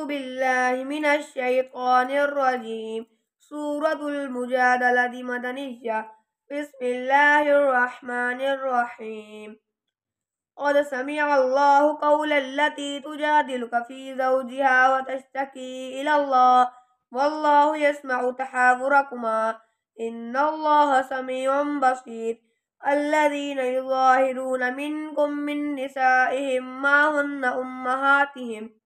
أعوذ بالله من الشيطان الرجيم. سورة المجادلة مدنية. بسم الله الرحمن الرحيم. قد سمع الله قول التي تجادلك في زوجها وتشتكي إلى الله والله يسمع تحاوركما إن الله سميع بصير. الذين يظاهرون منكم من نسائهم ما هن أمهاتهم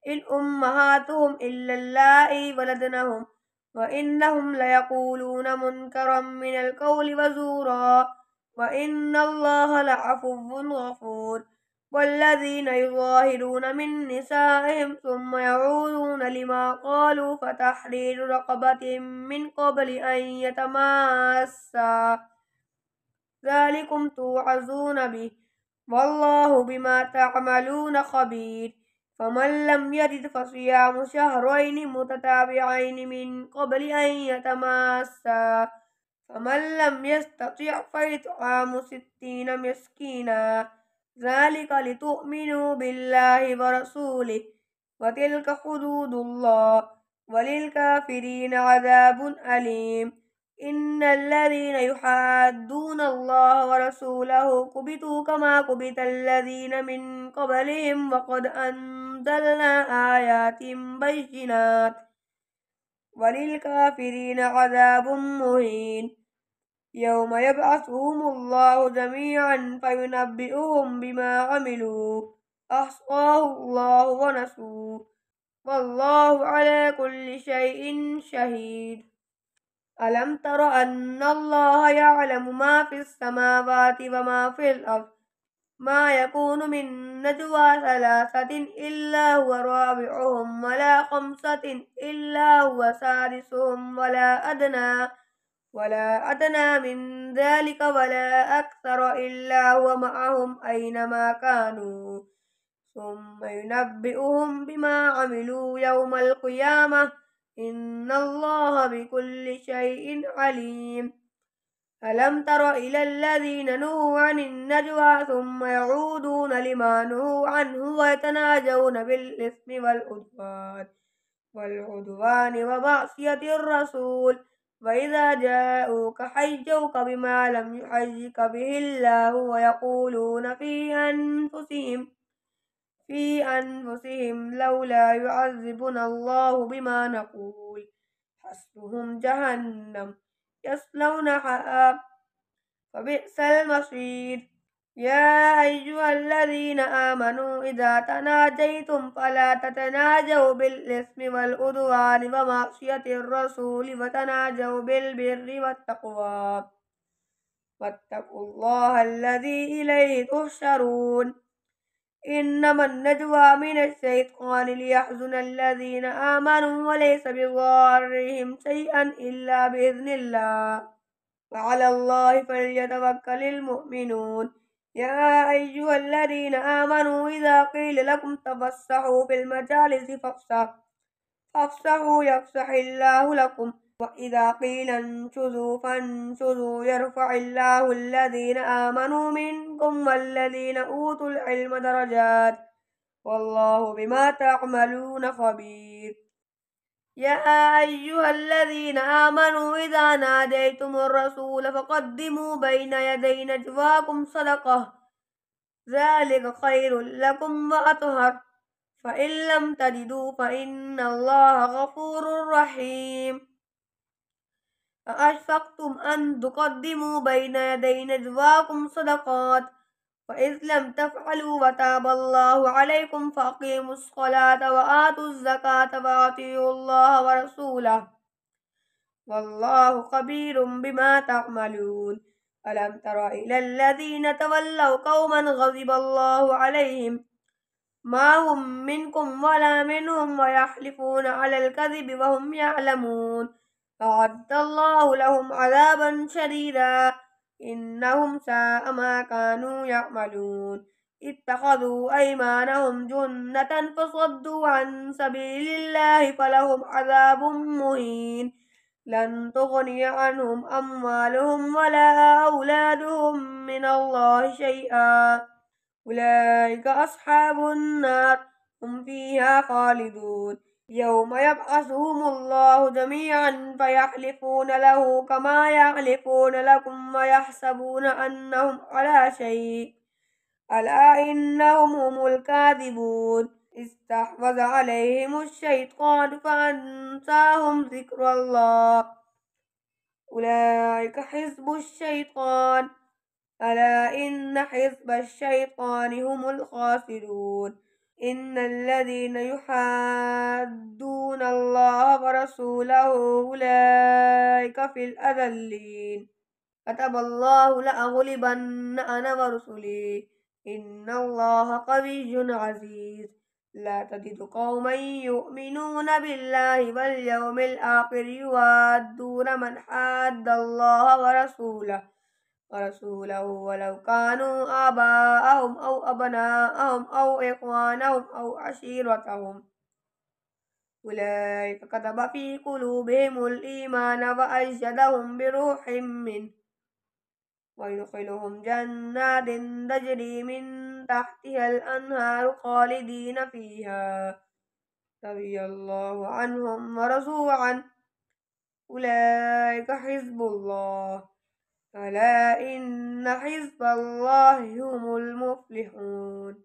إن أمهاتهم إلا اللائي ولدنهم وإنهم ليقولون منكرا من القول وزورا وإن الله لعفو غفور. والذين يظاهرون من نسائهم ثم يعودون لما قالوا فتحرير رقبة من قبل أن يتماسا ذلكم توعظون به والله بما تعملون خبير. فمن لم يجد فصيام شهرين متتابعين من قبل أن يتماسا فمن لم يستطع فإطعام 60 مسكينا ذلك لتؤمنوا بالله ورسوله وتلك حدود الله وللكافرين عذاب أليم. إن الذين يحادون الله ورسوله كبتوا كما كبت الذين من قبلهم وقد أنزلنا آيات بينات وللكافرين عذاب مهين. يوم يبعثهم الله جميعا فينبئهم بما عملوا أحصاه الله ونسوه والله على كل شيء شهيد. ألم تر أن الله يعلم ما في السماوات وما في الأرض ما يكون من نجوى ثلاثة إلا هو رابعهم ولا خمسة إلا هو سادسهم ولا أدنى من ذلك ولا أكثر إلا هو معهم أينما كانوا ثم ينبئهم بما عملوا يوم القيامة إن الله بكل شيء عليم. ألم تر إلى الذين نهوا عن النجوى ثم يعودون لما نهوا عنه ويتناجون بالإثم والعدوان ومعصية الرسول وإذا جاءوك حيوك بما لم يحيك به الله ويقولون في أنفسهم لولا يعذبنا الله بما نقول حسبهم جهنم يصلونها فبئس المصير. يا أيها الذين آمنوا إذا تناجيتم فلا تتناجوا بالإثم والعدوان ومعصية الرسول وتناجوا بالبر والتقوى واتقوا الله الذي إليه تحشرون. إنما النجوى من الشيطان ليحزن الذين آمنوا وليس بضارهم شيئا إلا بإذن الله وعلى الله فليتوكل المؤمنون. يا أيها الذين آمنوا إذا قيل لكم تفسحوا في المجالس فافسحوا يفسح الله لكم وإذا قيل انشزوا فانشزوا يرفع الله الذين آمنوا منكم والذين أوتوا العلم درجات والله بما تعملون خبير. يا أيها الذين آمنوا إذا ناديتم الرسول فقدموا بين يدي نجواكم صدقة ذلك خير لكم وأطهر فإن لم تجدوا فإن الله غفور رحيم. أأشفقتم أن تقدموا بين يدي نجواكم صدقات وإذ لم تفعلوا وتاب الله عليكم فأقيموا الصلاة وآتوا الزكاة وأطيعوا الله ورسوله والله خبير بما تعملون. ألم تر إلى الذين تولوا قوما غضب الله عليهم ما هم منكم ولا منهم ويحلفون على الكذب وهم يعلمون أعد الله لهم عذابا شديدا إنهم ساء ما كانوا يعملون. اتخذوا أيمانهم جنة فصدوا عن سبيل الله فلهم عذاب مهين لن تغني عنهم أموالهم ولا أولادهم من الله شيئا أولئك أصحاب النار هم فيها خالدون يوم يبعثهم الله جميعا فيحلفون له كما يحلفون لكم ويحسبون أنهم على شيء ألا إنهم هم الكاذبون استحوذ عليهم الشيطان فأنساهم ذكر الله أولئك حزب الشيطان ألا إن حزب الشيطان هم الخاسرون إن الذين يحادون الله ورسوله أولئك في الأذلين كتب الله لأغلبن أنا ورسلي إن الله قوي عزيز لا تجد قوما يؤمنون بالله واليوم الآخر يوادون من حاد الله ورسوله ولو كانوا آباءهم أو أبناءهم أو إخوانهم أو عشيرتهم أولئك كتب في قلوبهم الإيمان وأيدهم بروح منه ويدخلهم جنات تجري من تحتها الأنهار خالدين فيها رضي الله عنهم ورضوا عنه أولئك حزب الله ألا إن حزب الله هم المفلحون